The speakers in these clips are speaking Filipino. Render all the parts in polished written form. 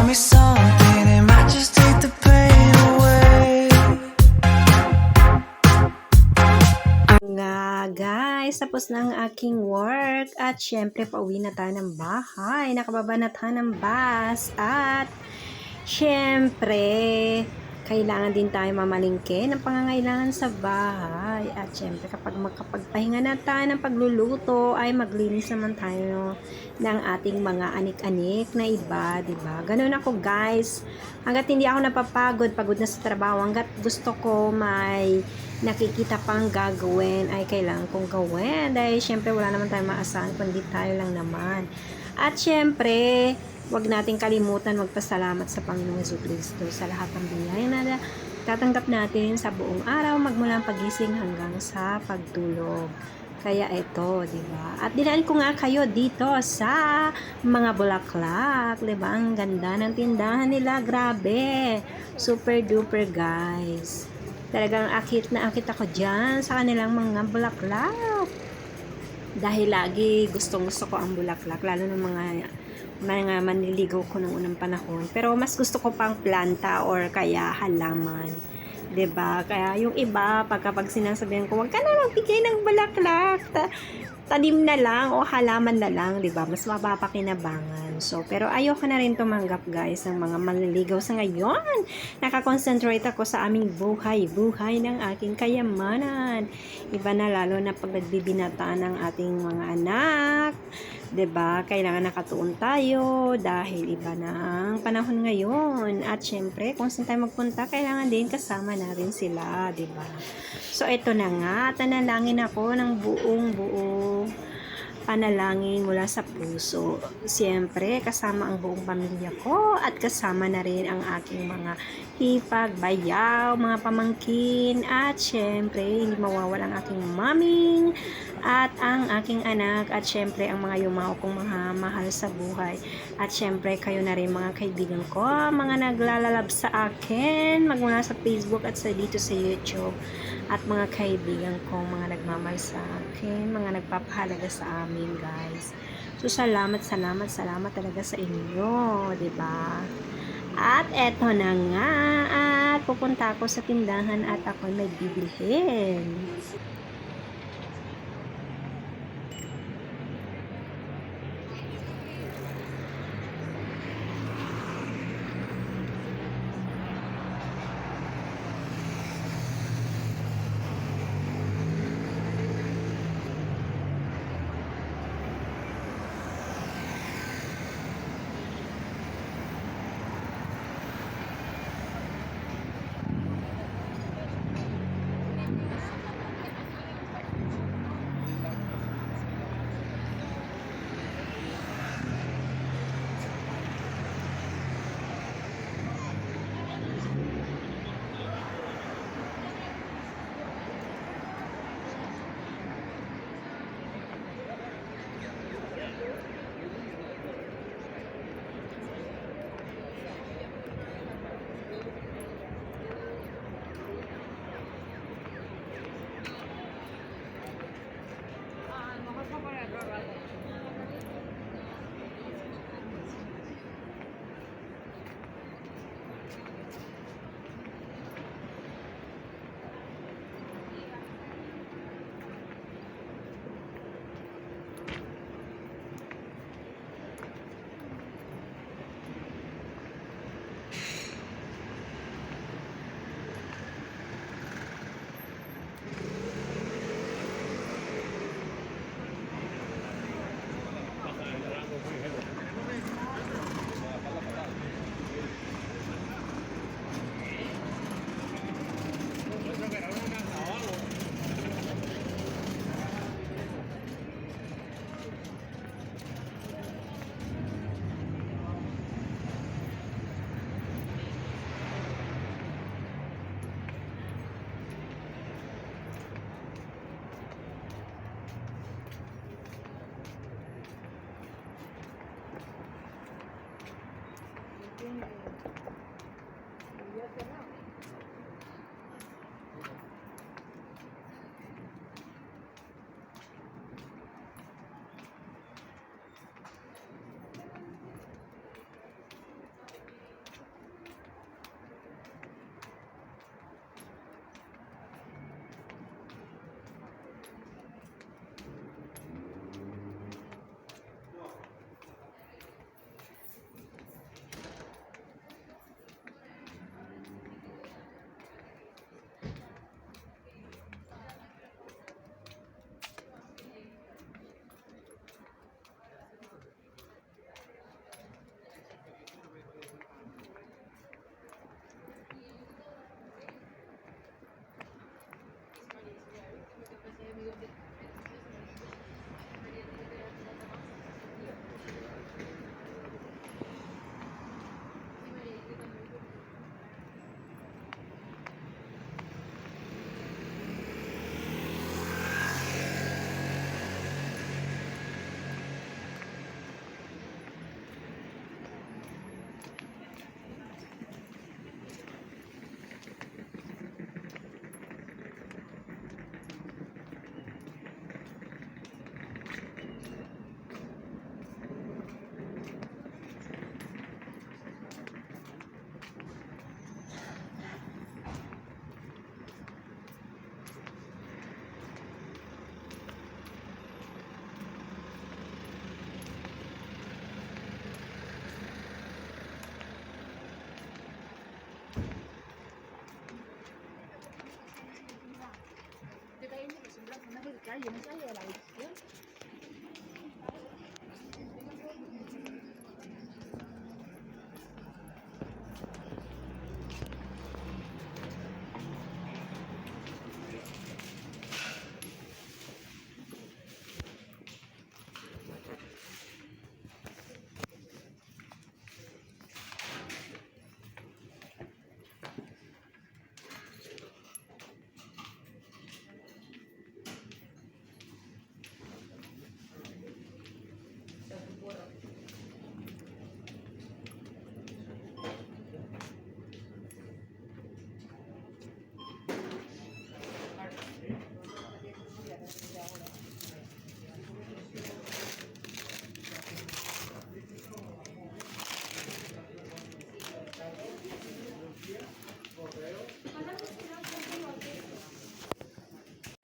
me something, it might just take the pain away. Nga guys, tapos na ang aking work at syempre pauwi na tayo ng bahay, nakababa na tayo ng bus at syempre kailangan din tayo mamalingke ng pangangailangan sa bahay at syempre kapag makapagpahinga na tayo ng pagluluto ay maglinis naman tayo ng ating mga anik-anik na iba, diba? Ganun ako guys, hanggat hindi ako napapagod, pagod na sa trabaho, hanggat gusto ko may nakikita pang gagawin ay kailangan kong gawin dahil syempre wala naman tayong maasahan kundi tayo lang naman. At syempre wag nating kalimutan magpasalamat sa Panginoong Jesucristo sa lahat ng biyaya na tatanggap natin sa buong araw magmula ang pagising hanggang sa pagtulog. Kaya ito, di ba? At dinaan ko nga kayo dito sa mga bulaklak, di ba? Ang ganda ng tindahan nila, grabe. Super duper, guys. Talagang akit na akit ako diyan sa kanilang mga bulaklak. Dahil lagi gustong gusto ko ang bulaklak, lalo ng mga manliligaw ko ng unang panahon. Pero mas gusto ko pang planta or kaya halaman. 'Di ba? Kaya yung iba, pag sinasabihan ko, wag ka na magbigay ng bulaklak. Tanim na lang o halaman na lang, 'di ba? Mas mapapakinabangan. So, pero ayoko na rin tumanggap, guys, ng mga manliligaw sa ngayon. Nakakonsentrate ako sa aming buhay ng aking kayamanan. Iba na lalo na pag nagbibinataan ng ating mga anak. 'Di ba? Kailangan nakatuon tayo dahil iba na ang panahon ngayon. At syempre, kung saan tayo magpunta, kailangan din kasama na rin sila, 'di ba? So ito na nga, tanalangin ako ng buong buo panalangin mula sa puso. Siyempre, kasama ang buong pamilya ko at kasama na rin ang aking mga hipag, bayaw, mga pamangkin at siyempre, hindi mawawala ang aking maming at ang aking anak at syempre ang mga yumao kong mga mahal sa buhay at syempre kayo na rin mga kaibigan ko, mga naglalalab sa akin magmula sa Facebook at sa dito sa YouTube at mga kaibigan ko, mga nagmamahal sa akin, mga nagpapahalaga sa amin, guys. So salamat talaga sa inyo, 'di ba? At eto na nga, at pupunta ako sa tindahan at ako may bibilhin.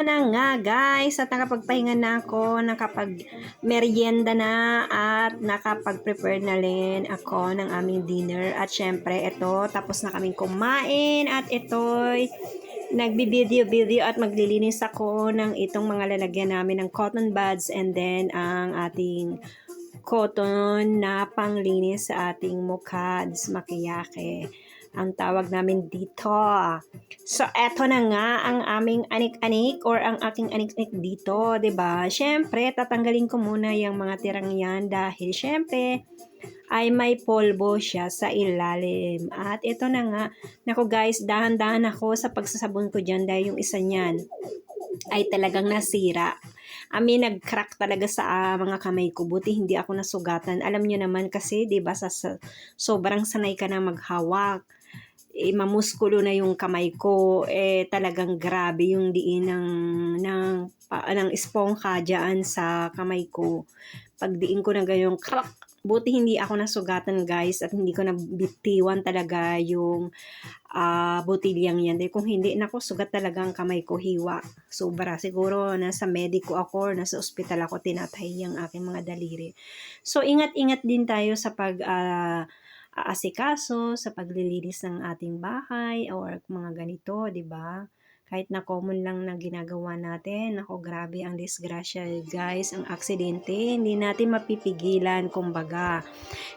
Na nga guys, at nakapagpahinga na ako, nakapag-merienda na at nakapag-prepare na rin ako ng aming dinner. At syempre, ito, tapos na kaming kumain at ito'y nagbi-video at maglilinis ako ng itong mga lalagyan namin ng cotton buds and then ang ating cotton na panglinis sa ating mukha, makiyake ang tawag namin dito. So, eto na nga ang aming anik-anik or ang aking anik-anik dito, 'di ba? Syempre, tatanggalin ko muna yung mga tirang yan dahil syempre ay may polvo siya sa ilalim. At ito na nga, nako guys, dahan-dahan ako sa pagsasabon ko dyan dahil yung isa niyan ay talagang nasira. Nag-crack talaga sa mga kamay ko. Buti hindi ako nasugatan. Alam nyo naman kasi, di ba, sobrang sanay ka na maghawak. Mamuskulo na yung kamay ko. Talagang grabe yung diin ng esponja dyan sa kamay ko. Pagdiin ko na gayong crack. Buti hindi ako nasugatan guys at hindi ko nabitiwan talaga yung botilyang yan. Dahil kung hindi, nako, sugat talaga ang kamay ko, hiwa. Sobra. Siguro nasa mediko ako, nasa ospital ako, tinatay ang aking mga daliri. So, ingat-ingat din tayo sa asikaso, sa paglilinis ng ating bahay or mga ganito, di ba? Kahit na common lang na ginagawa natin, ako grabe ang disgrasya guys, ang aksidente, hindi natin mapipigilan kumbaga.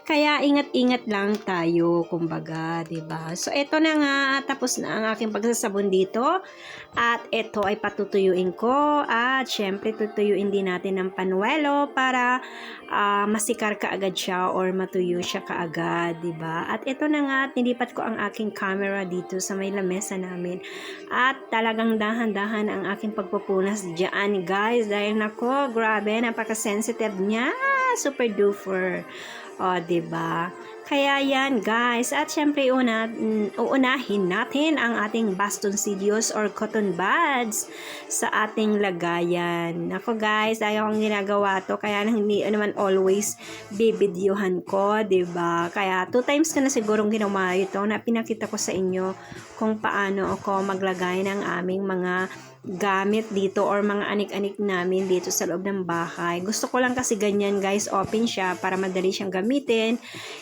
Kaya ingat-ingat lang tayo kumbaga, 'di ba? So ito na nga, tapos na ang aking pagsasabon dito at ito ay patutuyuin ko at syempre tutuyuin din natin ng panuelo para masikar kaagad siya or matuyo siya kaagad, 'di ba? At ito na nga, nilipat ko ang aking camera dito sa may lamesa namin at talagang dahan-dahan ang aking pagpupunas dyan guys dahil nako, grabe, napaka-sensitive niya, super duper. O, diba? Kaya yan guys, at syempre uunahin natin ang ating bastoncillos or cotton buds sa ating lagayan. Ako guys, ayaw kong ginagawa to, kaya hindi naman always bibidyohan ko, diba? Kaya 2 times ko na sigurong ginawa ito na pinakita ko sa inyo kung paano ako maglagay ng aming mga gamit dito or mga anik-anik namin dito sa loob ng bahay. Gusto ko lang kasi ganyan guys, open siya para madali siyang gamitin.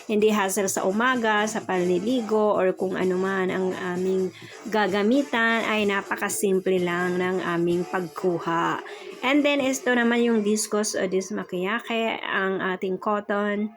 Hindi hassle sa umaga, sa panliligo or kung ano man ang aming gagamitan ay napakasimple lang ng aming pagkuha. And then ito naman yung discos o dismakiyake, ang ating cotton.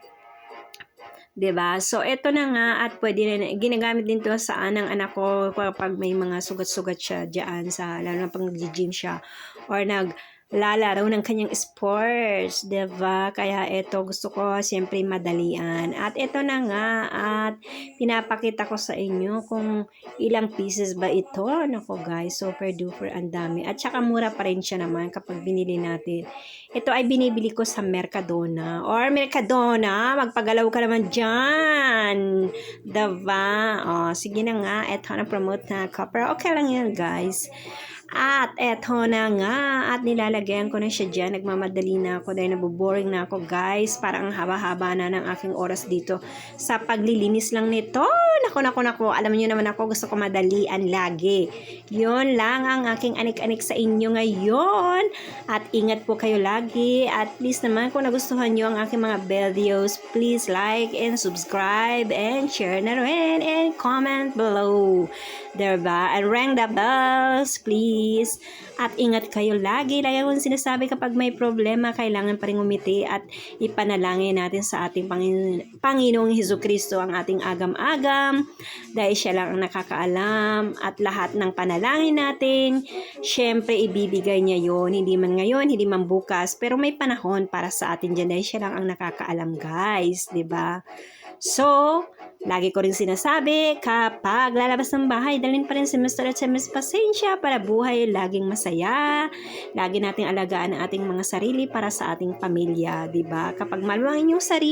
'Di ba? So ito na nga at pwede na ginagamit din to sa ng anak ko kapag may mga sugat-sugat siya diyan sa lalo na pag nag-gym siya or naglalaro ng kanyang sports, 'di ba? Kaya ito gusto ko siyempre madalian. At ito na nga at pinapakita ko sa inyo kung ilang pieces ba ito. Nako guys, super duper ang dami. At saka mura pa rin siya naman kapag binili natin. Ito ay binibili ko sa Mercadona. Or Mercadona, magpagalaw ka naman dyan. Diba? O, sige na nga. Ito na promote na copper. Okay lang yan, guys. At eto na nga, at nilalagyan ko na siya dyan. Nagmamadali na ako dahil nabuboring na ako guys. Parang haba-haba na ng aking oras dito sa paglilinis lang nito. Naku. Alam niyo naman ako, gusto ko madalian lagi. Yun lang ang aking anik-anik sa inyo ngayon. At ingat po kayo lagi. At please naman kung nagustuhan niyo ang aking mga videos, please like and subscribe and share na rin and comment below. Diba? And ring the bells, please. please. At ingat kayo lagi. Lagi kong sinasabi kapag may problema, kailangan pa rin umiti at ipanalangin natin sa ating Panginoong Hesukristo ang ating agam-agam. Dahil siya lang ang nakakaalam at lahat ng panalangin natin, syempre ibibigay niya yon. Hindi man ngayon, hindi man bukas, pero may panahon para sa atin dyan dahil siya lang ang nakakaalam, guys. 'Di ba? So, lagi ko rin sinasabi, kapag lalabas ng bahay, dalhin pa rin si Mr. at si Miss Pasensya para buhay laging masaya. Lagi nating alagaan ang ating mga sarili para sa ating pamilya, 'di ba? Kapag maluwang inyong sarili,